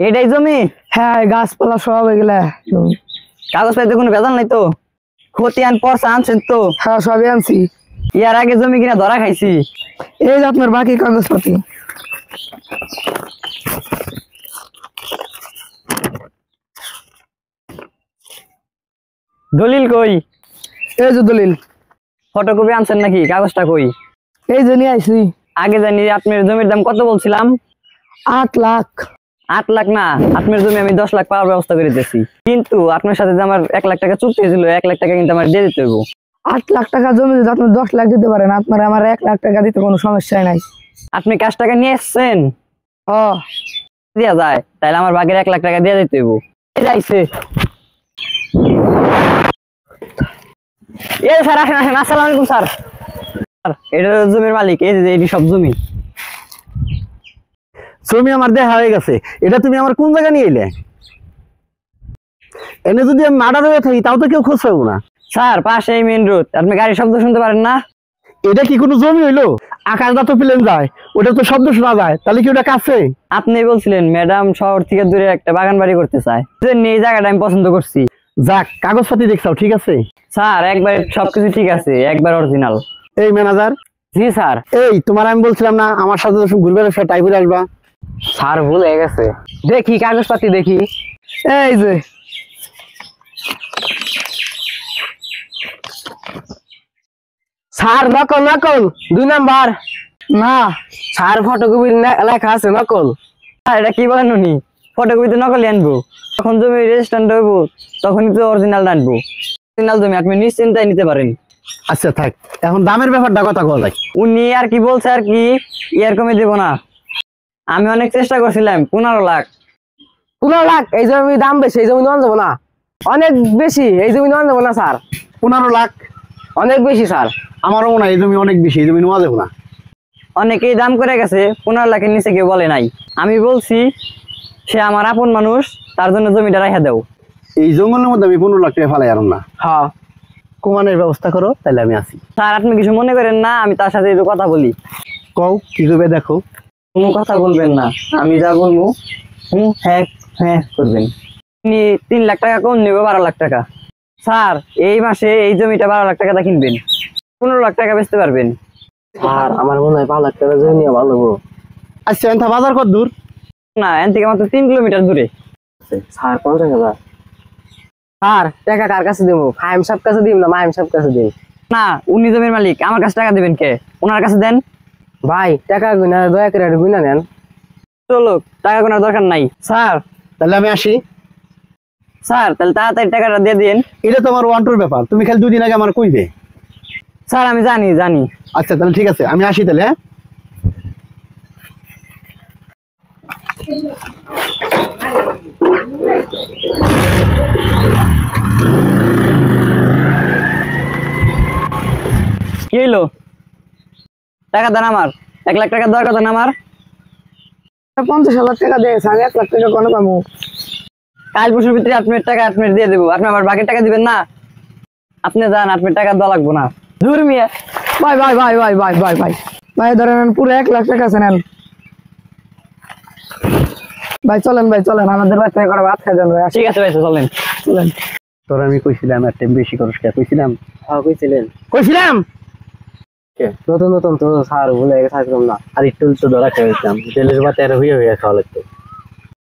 এটাই জমি? হ্যাঁ, গাছপালা সব এগুলা জমি। কাগজ পাইতে কোনো ভেজাল নাই তো? খতিয়ান পর্চা আনছেন তো? হ্যাঁ, সবই আনছি। ইয়ার আগে জমি কিনা ধরা খাইছি। এই যে আপনার বাকি কাগজপাতি। দলিল কই? এই যে দলিল। ফটোকপি আনছেন নাকি? কাগজটা কই? এই যে নিয়ে আইছি। আগে জানি আপনার জমির দাম কত বলছিলাম? 8 লাখ। 8 লাখ না, আপনার জমি আমি 10 লাখ পাওয়ার ব্যবস্থা করে দিয়েছি। কিন্তু আপনার সাথে যে আমার 1 লাখ টাকা চুক্তি ছিল, 1 লাখ টাকা কিন্তু আমার দিয়ে দিতে হইব। 8 লাখ টাকা জমি যদি আপনি 10 লাখ দিতে পারেন, আপনার আমার 1 লাখ টাকা দিতে কোনো সমস্যাই নাই। আপনি ক্যাশ টাকা নিয়ে এসছেন? ও দেয়া যায়, তাহলে আমার বাকির 1 লাখ টাকা দিয়ে দিতে হইব। এই যাইছে। এই স্যার আসেন আসেন। আসসালামু আলাইকুম স্যার। এটা জমির মালিক, এই যে এটি সব জমি। জমি আমার দেখা হয়ে গেছে। এটা তুমি আমার কোন জায়গা নিয়ে এলে? এনে যদি আমি মার্ডার হয়ে থাকি তাও তো কেউ খোঁজ পাবো না। স্যার পাশে মেইন রোড, আপনি গাড়ির শব্দ শুনতে পারেন না? এটা কি কোনো জমি হইলো? আকাশটা তো প্লেন যায়, ওটা তো শব্দ শোনা যায়, তাহলে কি ওটা কাছে? আপনি বলছিলেন ম্যাডাম শহর থেকে দূরে একটা বাগান বাড়ি করতে চায়, এই জায়গাটা আমি পছন্দ করছি। যাক, কাগজপাতি দেখছাও ঠিক আছে? স্যার একবার সবকিছু ঠিক আছে, একবার অরিজিনাল। এই ম্যানেজার। জি স্যার। এই তোমার আমি বলছিলাম না আমার সাথে যখন ঘুরবে টাই করে আসবা? স্যার ভুল হয়ে গেছে। দেখি কাগজপাতি দেখি। এই যে স্যার নকল নকল 2 নাম্বার। না স্যার ফটোকপি লেখা আছে নকল। স্যার এটা কি বলেন উনি? ফটোকপিতে নকল আনবো, যখন জমি রেজিস্ট্রেশন হইব তখনই তো অরিজিনাল আনবো। অরিজিনাল জমি আপনি নিশ্চিন্তায় নিতে পারেন। আচ্ছা থাক, এখন দামের ব্যাপারটা কথা কওয়া যায়। উনি আর কি বলছে আর কি, ইয়ার কমে দেবো না। আমি অনেক চেষ্টা করছিলাম। 15 লাখ। 15 লাখ? এই জমি দাম বেশি, এই জমি নেওয়া যাবো না। অনেক বেশি, এই জমি নেওয়া যাবো না স্যার। 15 লাখ? অনেক বেশি স্যার। আমারও মনে হয় এই জমি অনেক বেশি, এই জমি নেওয়া যাবো না। অনেকেই দাম করে গেছে, 15 লাখের নিচে কেউ বলে নাই। আমি বলছি সে আমার আপন মানুষ, তার জন্য জমিটা রাখা দাও। এই জঙ্গলের মধ্যে আমি 15 লাখ টাকা ফেলাই আর না। হ্যাঁ, কমানোর ব্যবস্থা করো, তাহলে আমি আসি। স্যার আপনি কিছু মনে করেন না, আমি তার সাথে একটু কথা বলি। কও কি করবে দেখো। কোনো কথা বলবেন না, আমি যা বলবো হ্যাঁ হ্যাঁ করবেন। আপনি 3 লাখ টাকা কম নেবো, 12 লাখ টাকা। স্যার এই মাসে এই জমিটা 12 লাখ টাকা কিনবেন, 15 লাখ টাকা বেচতে পারবেন। স্যার আমার মনে হয় 5 লাখ টাকা জমি নিয়ে ভালো হবো। আচ্ছা এনথা বাজার কত দূর? না, এন থেকে মাত্র 3 কিলোমিটার দূরে। স্যার 50,000। স্যার টাকা কার কাছে দেবো? ফাইম সাহেব কাছে দিব না মাইম সাহেব কাছে দেব? না, উনি জমির মালিক, আমার কাছে টাকা দিবেন কে? ওনার কাছে দেন। ভাই টাকা গুনা দয়া করে গুনা নেন। চলো, টাকা গোনার দরকার নাই। স্যার তাহলে আমি আসি। স্যার তাহলে তাড়াতাড়ি টাকাটা দিয়ে দিন। এটা তোমার ওয়ান্টুর ব্যাপার, তুমি খালি 2 দিন আগে আমার কইবে। স্যার আমি জানি জানি। আচ্ছা তাহলে ঠিক আছে, আমি আসি তাহলে। হ্যাঁ কি হইলো? টাকা দেন আমার। 1 লাখ টাকা দরকার দেন আমার। 50,000 টাকা দিয়েছে, আমি 1 লাখ টাকা কোনো পাবো? কাল পরশুর ভিতরে আপনার টাকা আপনার দিয়ে দেবো। আপনি আমার বাকি টাকা দিবেন না? আপনি যান, আপনার টাকা দেওয়া লাগবো না। দূর মিয়া। ভাই ভাই ভাই ভাই ভাই ভাই ভাই ভাই ধরেন পুরো 1 লাখ টাকা আছে নেন। ভাই চলেন ভাই চলেন, আমাদের বাচ্চা করে ভাত খাই যান ভাই। ঠিক আছে ভাই, চলেন চলেন। তোর আমি কইছিলাম একটা বেশি করস কে? কইছিলাম হ্যাঁ কইছিলেন। কইছিলাম নতুন নতুন তো স্যার ভুলে গেছে একদম না। আর একটু তো ধরা খেয়েছিলাম, তেলের বাতে আর হয়ে খাওয়া লাগতো।